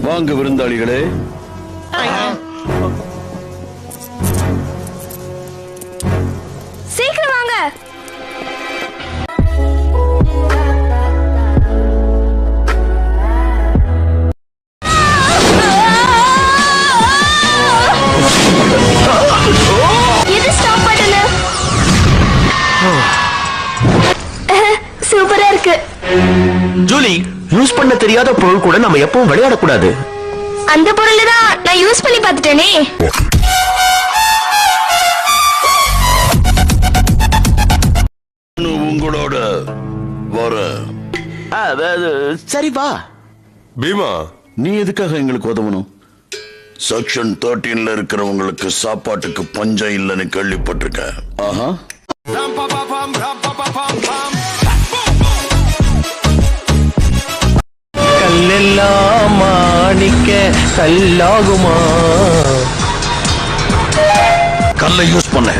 வாங்க விருந்தாளிகளே. சீக்கிரம் வாங்க. இது ஸ்டாப் பட்டனு. சூப்பரா இருக்கு. ஜூலி, யூஸ் பண்ண தெரியாத பொருள் கூட நம்ம எப்பவும் விளையாடக்கூடாது. அந்த பொருளை தான் நான் யூஸ் பண்ணி பார்த்துட்டேனே. உங்களோட வர சரி வா. பீமா, நீ எதுக்காக எங்களுக்கு உதவணும்? செக்ஷன் 13ல இருக்கிறவங்களுக்கு சாப்பாட்டுக்கு பஞ்சம் இல்லைன்னு கேள்விப்பட்டிருக்கேன். ஆஹா, கல்லெல்லாம் மாணிக்க கல்லாகுமா? கல்லை யூஸ் பண்ண.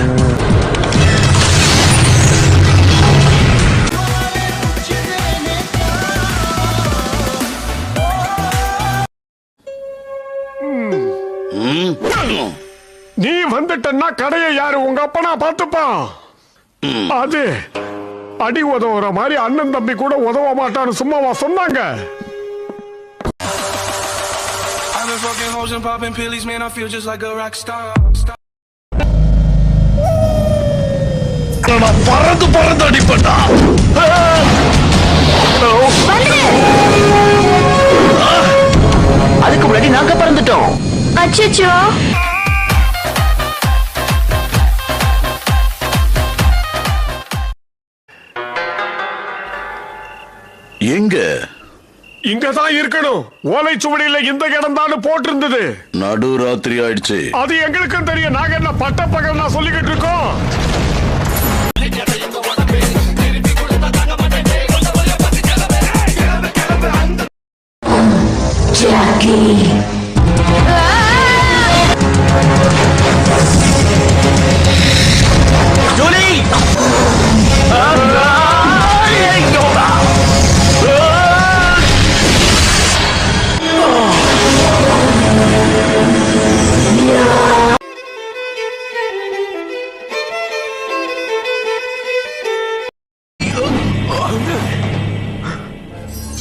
நீ வந்துட்டன்னா கடையை யாரு உங்க அப்பனா பாத்துப்பான். அது அடி உதவுற மாதிரி அண்ணன் தம்பி கூட உதவ மாட்டான்னு சும்மாவா சொன்னாங்க? பறந்து பறந்து அடிப்பட்டா. அதுக்கு முன்னாடி நாங்க பறந்துட்டோம். அச்சச்சோ. எங்க? இங்கதான் இருக்கணும். ஓலைச்சுவடியில இந்த இடம் தான் போட்டிருந்தது. நடு ராத்திரி ஆயிடுச்சு. அது எங்களுக்கும் தெரியும். நாங்க என்ன பட்ட பகல் நான் சொல்லிக்கிட்டு இருக்கோம். ஜூலி,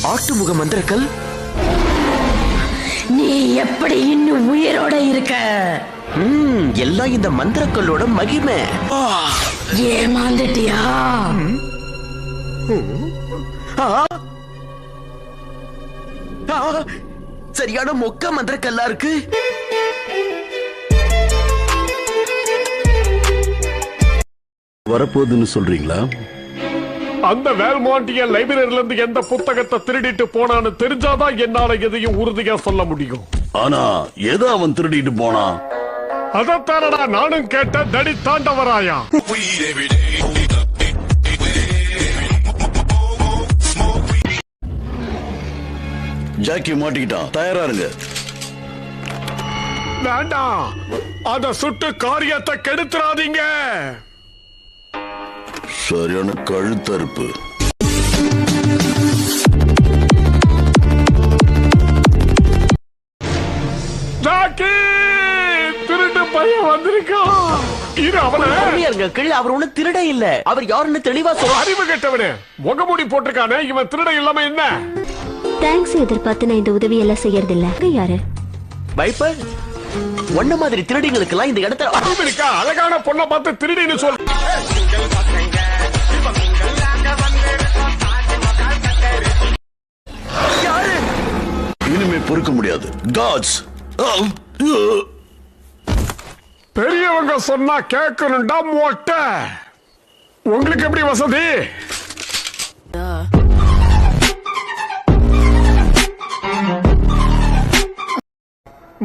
ஆட்டுமுக மந்திரக்கல். நீ எப்படி இன்னும் உயிரோட இருக்க? எல்லாம் இந்த மந்திரக்கல்லோட மகிமை. ஏமாந்துட்டியா? சரியான மொக்க மந்திரக்கல்லா இருக்கு. வரப்போகுதுன்னு சொல்றீங்களா? அந்த வேல்மாண்டிய லைப்ரரியில இருந்து எந்த புத்தகத்தை திருடிட்டு போனான்னு தெரிஞ்சாதான் என்னால எதையும் உறுதியா சொல்ல முடியும். ஆனா எதை அவன் திருடிட்டு போனா? அதத்தானடா நானும் கேட்ட. தடி தாண்டவராயா. ஜாக்கி மாட்டிக்கிட்டான். தயாரா இருங்க. வேண்டாம், அத சுட்டு காரியத்தை கெடுத்துறாதீங்க. சரியான கழுத்தறுப்பு. ஜாக்கி, திருட்டு பையன் வந்திருக்கான். இது அவன. அவர் ஒண்ணு திருட இல்ல. அவர் யாருன்னு தெளிவா சொல்ல. அறிவு கெட்டவனே, முகமூடி போட்டிருக்கானே, இவன் திருட இல்லாம என்ன? தேங்க்ஸ் எதிர்பார்த்து நான் இந்த உதவி எல்லாம் செய்யறதில்ல. யாரு வைப்பர்? ஒன்ன மாதிரி திருடிங்களுக்கெல்லாம் இந்த இடத்துல அறிவு இருக்கா? அழகான பொண்ணை பார்த்து திருடின்னு சொல். இனிமே பொறுக்க முடியாது. காட்ஸ். பெரியவங்க சொன்னா கேட்கணும்டா மொட்டை. உங்களுக்கு எப்படி வசதி?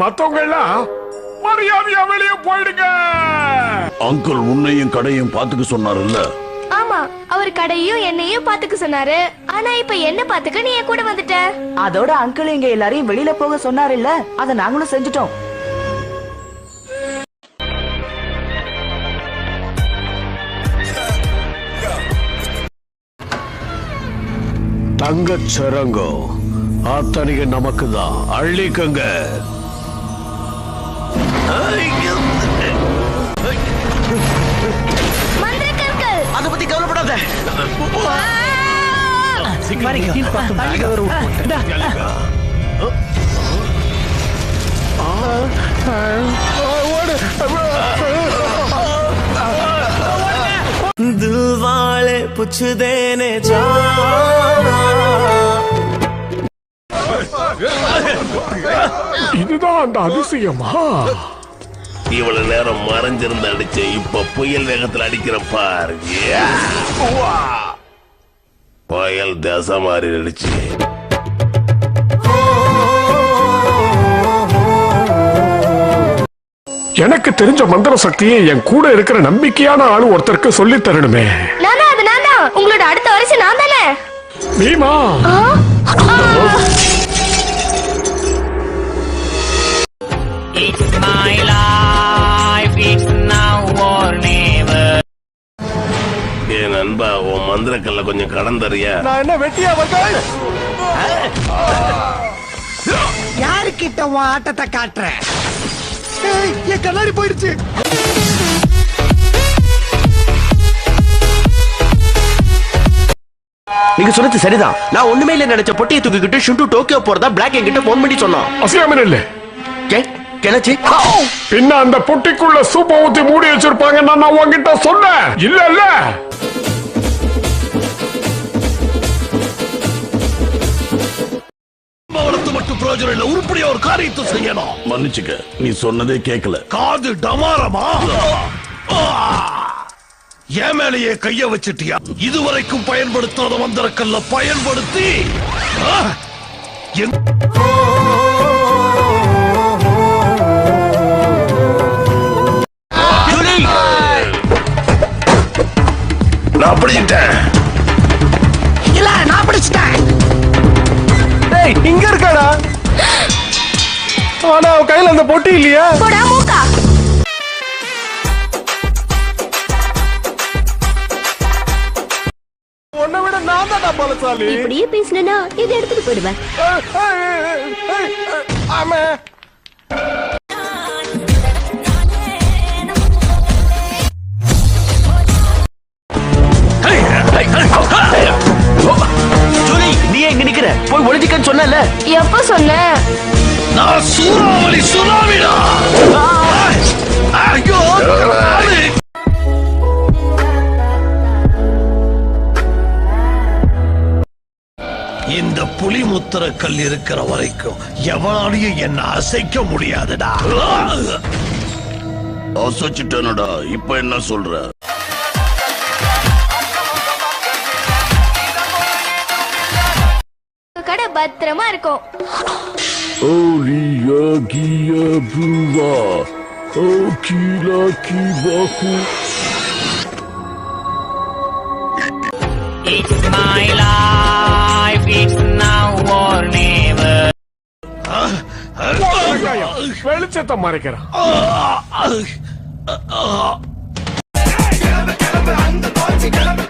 மத்தவங்க எல்லாம் மரியாதையா வெளியே போயிடுங்க. அங்கிள் உன்னையும் கடையும் பாத்துக்க சொன்னாருல்ல? ஆமா, அவர் கடையும் என்னையும் பாத்துக்க சொன்னாரு. ஆனா இப்ப என்ன பாத்துக்க நீ என் கூட வந்துட்ட. அதோட அங்கிள் எங்க எல்லாரையும் வெளியில போக சொன்னாரு இல்ல, அத நாங்களும் செஞ்சுட்டோம். தங்கச் சரங்கம் அத்தனையும் நமக்கு தான். அள்ளிக்கங்க. மந்திரக்கற்கள். அத பத்தி கவலைப்படாத. दिल वाले पूछ देने जा இதுதான் அந்த அதிசயமா? இவ்வளவு நேரம் மறைஞ்சிருந்து அடிச்சு இப்ப புயல் வேகத்துல அடிக்கிற பாரு. புயல் தசை மாறி அடிச்சு. எனக்கு தெரிஞ்ச மந்திர சக்தியை என் கூட இருக்கிற நம்பிக்கையான ஆளு ஒருத்தருக்கு சொல்லி தரணுமே. நானா அது நான் தான். உங்களோட அடுத்த வருஷம் நான் தானே. நீமா? என் நண்பா உன் மந்திரக்கல்ல கொஞ்சம் கடன் தரியா? நான் என்ன வெட்டியா மக்கள்? யாருக்கிட்ட உன் ஆட்டத்தை காட்டுற? என் கண்ணாடி போயிடுச்சு. நீங்க சொன்னது சரிதான். நான் ஒண்ணுமே இல்ல நினைச்ச பொட்டியை தூக்கிக்கிட்டு ஷுண்டு டோக்கியோ போறதா பிளாக் என்கிட்ட போன் பண்ணி சொன்னான். அசியாமன் இல்ல. கிணச்சி பின்ன அந்த பொட்டிக்குள்ள சூப்பை ஊத்தி மூடி வச்சிருப்பாங்க. நான் உங்ககிட்ட சொன்னேன் இல்ல இல்ல. மட்டும் பிரயோஜனம் இல்ல. உருப்படியா ஒரு காரியத்தை செய்யணும். மன்னிச்சுக்க, நீ சொன்னதே கேட்கல. காது டமாரமா? என் மேலேயே கைய வச்சிட்டியா? இதுவரைக்கும் பயன்படுத்தாத மந்திரக்கல்ல பயன்படுத்தி நான் பிடிச்சிட்டேன். இல்ல நான் பிடிச்சிட்டேன். இங்க இருக்காடா. ஆனா அவன் கையில அந்த பொட்டி இல்லையா? போடா மூக்கா. உன்னை விட நான் தான் பலசாலி. இப்படியே பேசினா இதை எடுத்துட்டு போயிடுவேன். ஆமா. ஜூலி, நீ எங்க நிக்கிற? போய் ஒளிஞ்சிக்கன்னு சொன்னல. எப்ப சொன்ன? நான் சூறாவளி சுனாமிடா. ஐயோ, இந்த புலிமுத்திர கல் இருக்கிற வரைக்கும் எவனாலையும் என்ன அசைக்க முடியாதுடா. அசைச்சிட்டனடா. இப்ப என்ன சொல்ற? கடை பத்திரமா இருக்கும். Olia gia buva, okila kibaku. It's my life, it's now or never. வெளிச்சத்தை மறைக்கிறான். கிளம்பு